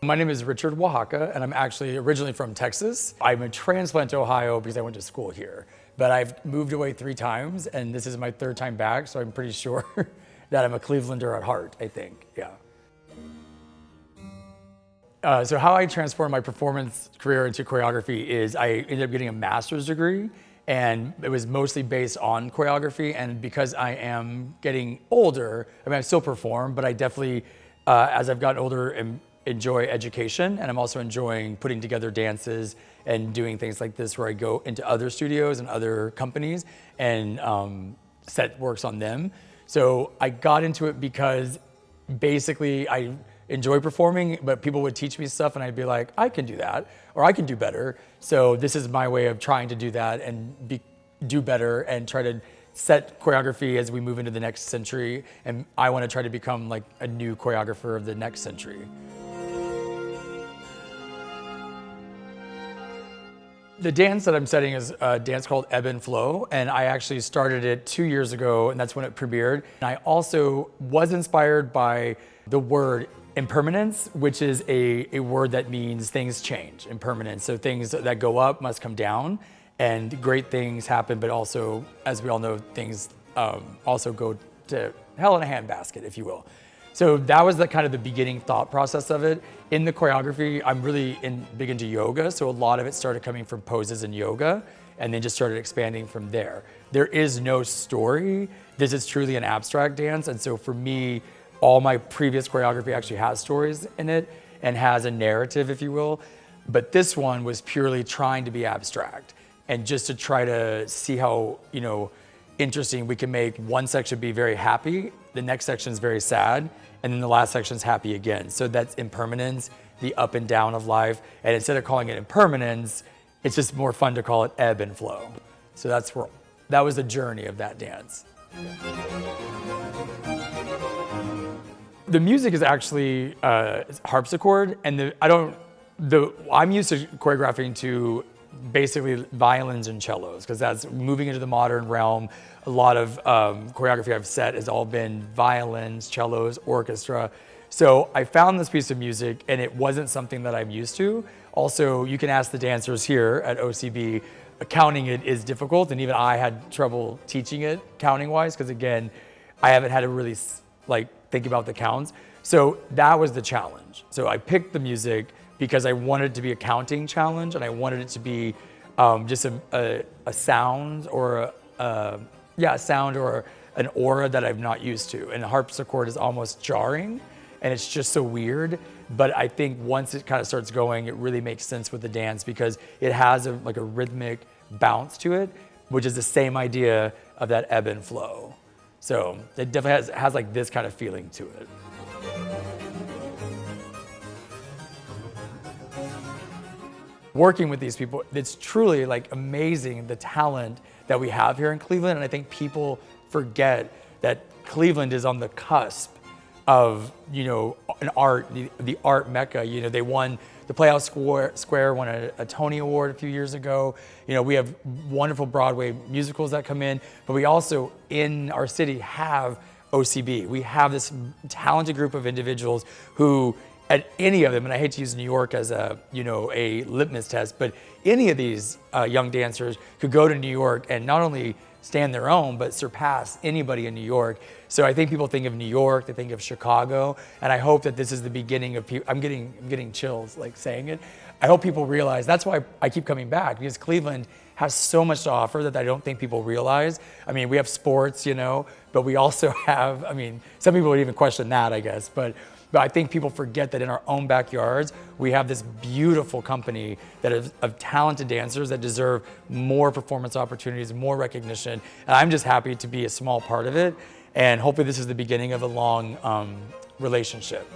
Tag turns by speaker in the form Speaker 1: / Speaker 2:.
Speaker 1: My name is Richard Oaxaca, and I'm actually originally from Texas. I'm a transplant to Ohio because I went to school here. But I've moved away 3 times, and this is my 3rd time back, so I'm pretty sure that I'm a Clevelander at heart, I think, yeah. So how I transformed my performance career into choreography is I ended up getting a master's degree, and it was mostly based on choreography. And because I am getting older, I mean, I still perform, but I definitely, as I've gotten older, enjoy education, and I'm also enjoying putting together dances and doing things like this where I go into other studios and other companies and set works on them. So I got into it because basically I enjoy performing, but people would teach me stuff and I'd be like, I can do that, or I can do better. So this is my way of trying to do that and do better and try to set choreography as we move into the next century. And I want to try to become like a new choreographer of the next century. The dance that I'm setting is a dance called Ebb Flow, and I actually started it 2 years ago, and that's when it premiered. And I also was inspired by the word impermanence, which is a word that means things change, impermanence. So things that go up must come down, and great things happen, but also, as we all know, things also go to hell in a handbasket, if you will. So that was the kind of the beginning thought process of it. In the choreography, I'm really big into yoga, so a lot of it started coming from poses in yoga, and then just started expanding from there. There is no story. This is truly an abstract dance, and so for me, all my previous choreography actually has stories in it and has a narrative, if you will. But this one was purely trying to be abstract and just to try to see how, interesting we can make one section be very happy, the next section is very sad, and then the last section is happy again. So that's impermanence, the up and down of life. And instead of calling it impermanence, it's just more fun to call it ebb and flow. So that was the journey of that dance. The music is actually harpsichord, and I'm used to choreographing to basically violins and cellos, because that's moving into the modern realm. A lot of choreography I've set has all been violins, cellos, orchestra. So I found this piece of music, and it wasn't something that I'm used to. Also, you can ask the dancers here at OCB, counting it is difficult, and even I had trouble teaching it counting-wise, because again, I haven't had to really think about the counts. So that was the challenge. So I picked the music because I wanted it to be a counting challenge, and I wanted it to be just a sound or a sound or an aura that I'm not used to. And the harpsichord is almost jarring, and it's just so weird. But I think once it kind of starts going, it really makes sense with the dance because it has a rhythmic bounce to it, which is the same idea of that ebb and flow. So it definitely has like this kind of feeling to it. Working with these people, it's truly amazing the talent that we have here in Cleveland. And I think people forget that Cleveland is on the cusp of, an art, the art mecca. They won, the Playhouse Square won a Tony Award a few years ago. We have wonderful Broadway musicals that come in, but we also in our city have OCB. We have this talented group of individuals who, at any of them, and I hate to use New York as a litmus test, but any of these young dancers could go to New York and not only stand their own, but surpass anybody in New York. So I think people think of New York, they think of Chicago, and I hope that this is the beginning of I'm getting chills saying it. I hope people realize that's why I keep coming back, because Cleveland has so much to offer that I don't think people realize. I mean, we have sports, but we also have, some people would even question that, I guess, but I think people forget that in our own backyards, we have this beautiful company that is of talented dancers that deserve more performance opportunities, more recognition. And I'm just happy to be a small part of it. And hopefully this is the beginning of a long relationship.